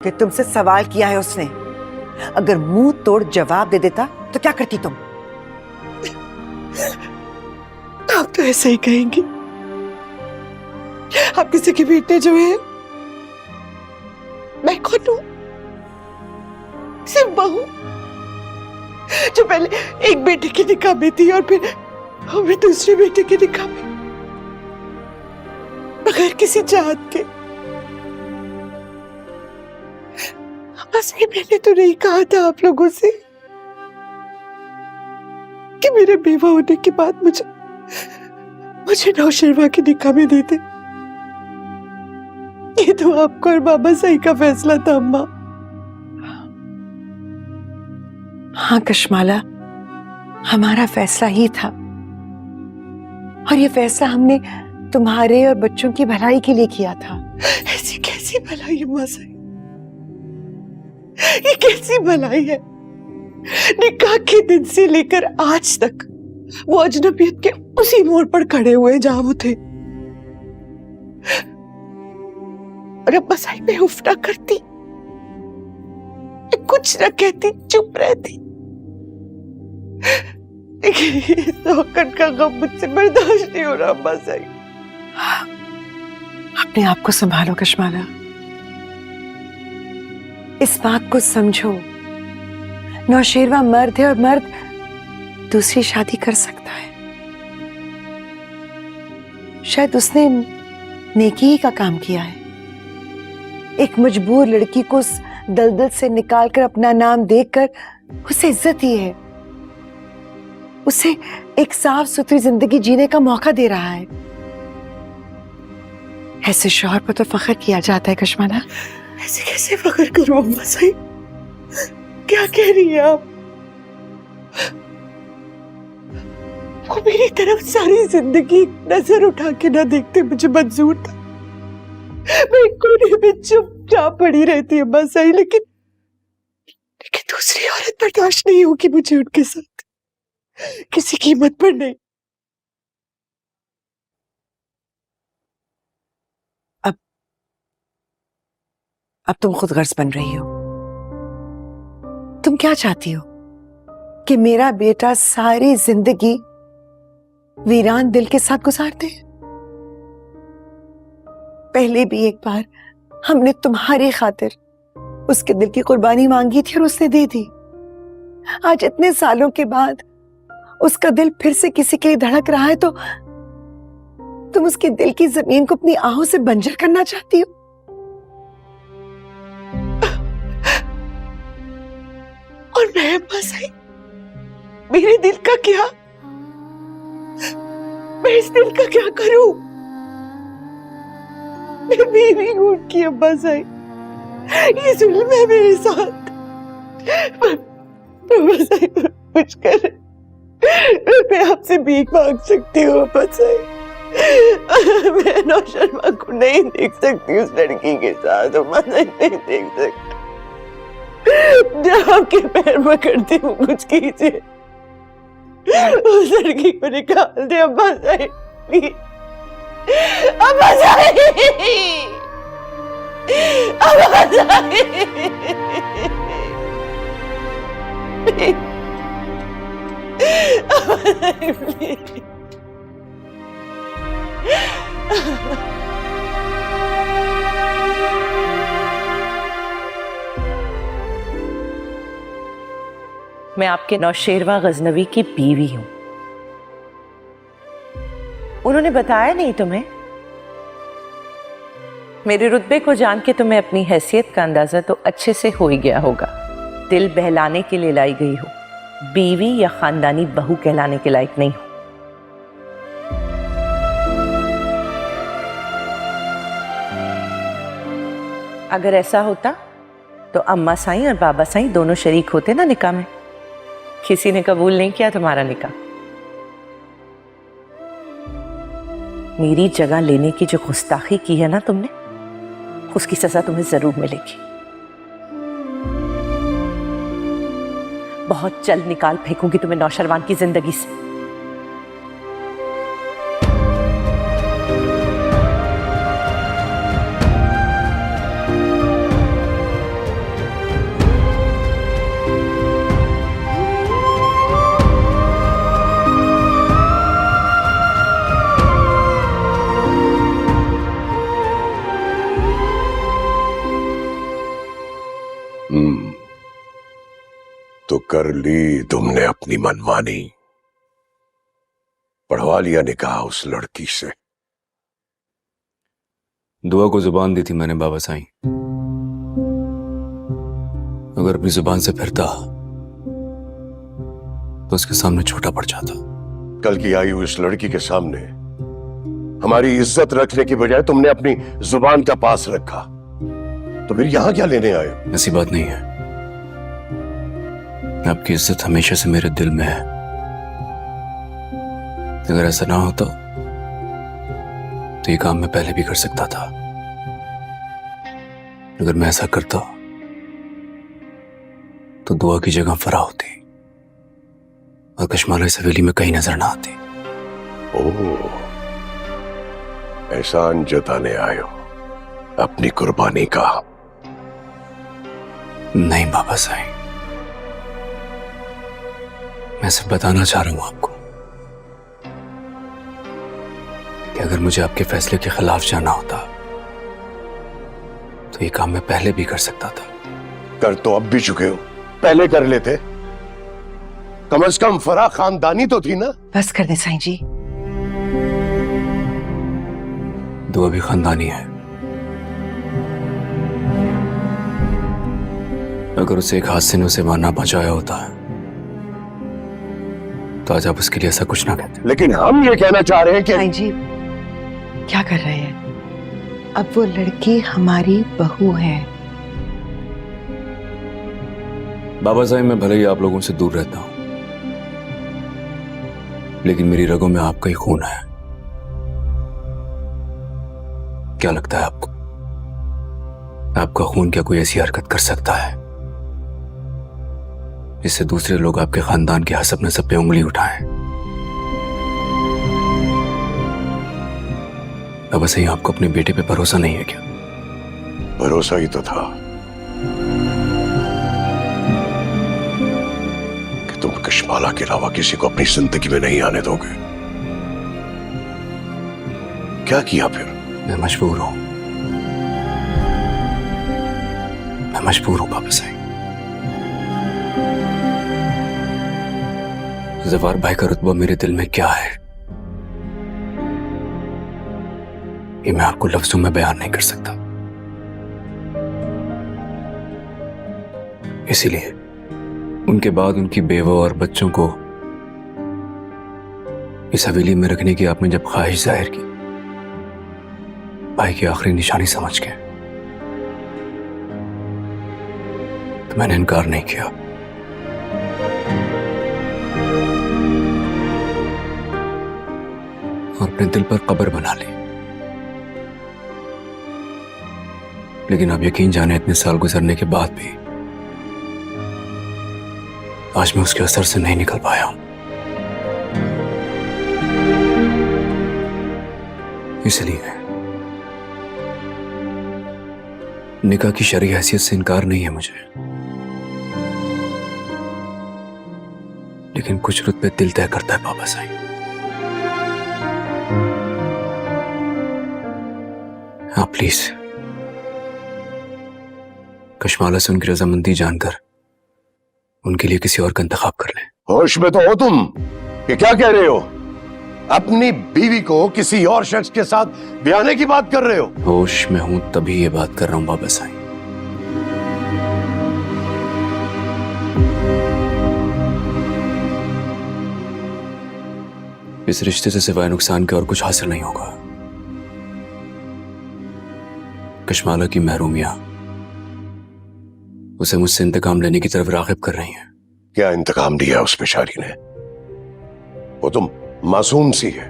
कि तुमसे सवाल किया है उसने। अगर मुंह तोड़ जवाब दे देता तो क्या करती तुम? आप तो ऐसे ही कहेंगी। आप किसी के बेटे जो है, मैं कौन हूं? सिर्फ बहू जो पहले एक बेटे के निकाह में थी और फिर दूसरे बेटे के निकाह में, बगैर किसी चाहत के। बस ये मैंने तो नहीं कहा था आप लोगों से कि मेरे बेवा होने के बाद मुझे नौशर्मा के निकाह में दे दे। ये तो आपको और बाबा सही का फैसला था अम्मा। हाँ कशमाला, हमारा फैसला ही था और ये फैसला हमने तुम्हारे और बच्चों की भलाई के लिए किया था। ऐसी कैसी भलाई अम्मा सही? ये कैसी भलाई है? निकाह के दिन से लेकर आज तक वो अजनबियत के उसी मोड़ पर खड़े हुए जहां वो थे, और अब बसाई में उफ ना करती, कुछ न कहती, चुप रहती। लेकिन सौकन का गम मुझसे बर्दाश्त नहीं हो रहा अम्मा सही। अपने आप को संभालो कशमाला, इस बात को समझो, नौशेरवा मर्द है और मर्द दूसरी शादी कर सकता है। शायद उसने नेकी ही का काम किया है। एक मजबूर लड़की को उस दलदल से निकालकर अपना नाम देकर उसे इज्जत दी है, उसे एक साफ सुथरी जिंदगी जीने का मौका दे रहा है। ऐसे शौहर पर तो फख्र किया जाता है कशमाला। ऐसे कैसे फख्र करूं अम्मा सही? क्या कह रही है आप? वो मेरी तरफ सारी जिंदगी नजर उठा के ना देखते मुझे मंजूर था। मैं कोने में चुपचाप पड़ी रहती अम्मा सही, लेकिन दूसरी औरत बर्दाश्त नहीं होगी मुझे उनके साथ, किसी कीमत पर नहीं। अब तुम खुद गर्ज बन रही हो। तुम क्या चाहती हो कि मेरा बेटा सारी जिंदगी वीरान दिल के साथ गुजार दे? पहले भी एक बार हमने तुम्हारी खातिर उसके दिल की कुर्बानी मांगी थी और उसने दे दी। आज इतने सालों के बाद उसका दिल फिर से किसी के लिए धड़क रहा है तो तुम उसके दिल की जमीन को अपनी आहों से बंजर करना चाहती हो? और मैं अम्मा सही, मेरे दिल का क्या? मैं इस दिल का क्या करूं? मैं बीवी हूं उनकी अम्मा सही, ये जुल्म है मेरे साथ। अम्मा सही कुछ कर, मैं आपसे भीख मांग सकती हूँ अम्मा सही। मैं नौशर्मा को नहीं देख सकती उस लड़की के साथ अम्मा सही, नहीं देख सकती। जब आपके पैर पकड़ती हूँ कुछ कीजिए, उस लड़की को निकाल दे अम्मा सही, प्लीज अम्मा सही, अम्मा सही, प्लीज। मैं आपके नौशेरवा गजनवी की बीवी हूं। उन्होंने बताया नहीं तुम्हें? मेरे रुतबे को जान के तुम्हें अपनी हैसियत का अंदाजा तो अच्छे से हो ही गया होगा। दिल बहलाने के लिए लाई गई हो, बीवी या खानदानी बहू कहलाने के लायक नहीं हो। अगर ऐसा होता तो अम्मा साईं और बाबा साईं दोनों शरीक होते ना निकाह में। किसी ने कबूल नहीं किया तुम्हारा निकाह। मेरी जगह लेने की जो गुस्ताखी की है ना तुमने, उसकी सजा तुम्हें जरूर मिलेगी। बहुत जल्द निकाल फेंकूंगी तुम्हें नौशरवान की जिंदगी से। कर ली तुमने अपनी मनमानी, पढ़वा लिया निकाह उस लड़की से। दुआ को जुबान दी थी मैंने बाबा साईं, अगर अपनी जुबान से फिरता तो उसके सामने छोटा पड़ जाता। कल की आई हुई उस लड़की के सामने हमारी इज्जत रखने की बजाय तुमने अपनी जुबान का पास रखा, तो फिर यहां क्या लेने आए हो? ऐसी बात नहीं है, आपकी इज्जत हमेशा से मेरे दिल में है। अगर ऐसा ना होता तो ये काम मैं पहले भी कर सकता था। अगर मैं ऐसा करता तो दुआ की जगह फरा होती और कश्माला इस हवेली में कहीं नजर ना आती। ओह, एहसान जताने आए हो अपनी कुर्बानी का? नहीं बाबा साईं, मैं सिर्फ बताना चाह रहा हूं आपको कि अगर मुझे आपके फैसले के खिलाफ जाना होता तो ये काम मैं पहले भी कर सकता था। कर तो अब भी चुके हो, पहले कर लेते। कम से कम फराह खानदानी तो थी ना। बस कर दे साईं जी। दुआ भी खानदानी है। अगर उसे एक हादसे ने उसे मार ना पहुंचाया होता तो आज आप उसके लिए ऐसा कुछ ना कहते। लेकिन हम ये कहना चाह रहे हैं कि साईं जी क्या कर रहे हैं? अब वो लड़की हमारी बहू है। बाबा साहब, मैं भले ही आप लोगों से दूर रहता हूं, लेकिन मेरी रगों में आपका ही खून है। क्या लगता है आपको, आपका खून क्या कोई ऐसी हरकत कर सकता है जिससे दूसरे लोग आपके खानदान के हसब नसब पे उंगली उठाएं? अब ऐसे ही आपको अपने बेटे पे भरोसा नहीं है क्या? भरोसा ही तो था कि तुम कश्माला के अलावा किसी को अपनी जिंदगी में नहीं आने दोगे। क्या किया फिर? मैं मजबूर हूं, मैं मजबूर हूं बाबा साईं। जफार भाई का रुतबा मेरे दिल में क्या है ये मैं आपको लफ्जों में बयान नहीं कर सकता। इसीलिए उनके बाद उनकी बेवा और बच्चों को इस हवेली में रखने की आपने जब ख्वाहिश जाहिर की, भाई की आखिरी निशानी समझ के, तो मैंने इनकार नहीं किया। और अपने दिल पर कब्र बना ली। लेकिन अब यकीन जाने इतने साल गुजरने के बाद भी आज मैं उसके असर से नहीं निकल पाया हूं। इसलिए निकाह की शरई हैसियत से इनकार नहीं है मुझे, लेकिन कुछ रुतबे दिल तय करता है बाबा साईं। आप प्लीज कश्माला से उनकी रजामंदी जानकर उनके लिए किसी और का इंतखाब कर लें। होश में तो हो तुम? ये क्या कह रहे हो? अपनी बीवी को किसी और शख्स के साथ ब्याने की बात कर रहे हो? होश में हूं तभी ये बात कर रहा हूं बाबा साईं। इस रिश्ते से सिवाय नुकसान के और कुछ हासिल नहीं होगा। कश्माला की महरूमियां उसे मुझसे इंतकाम लेने की तरफ राग़िब कर रही हैं। क्या इंतकाम दिया उस बेचारी ने? वो तुम मासूम सी है,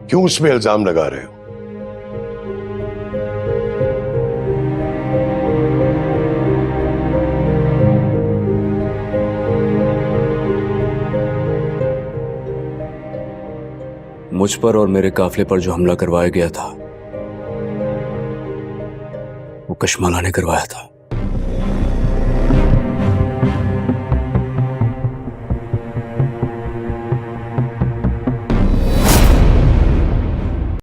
क्यों उस पे इल्जाम लगा रहे हो? मुझ पर और मेरे काफिले पर जो हमला करवाया गया था वो कश्माला ने करवाया था।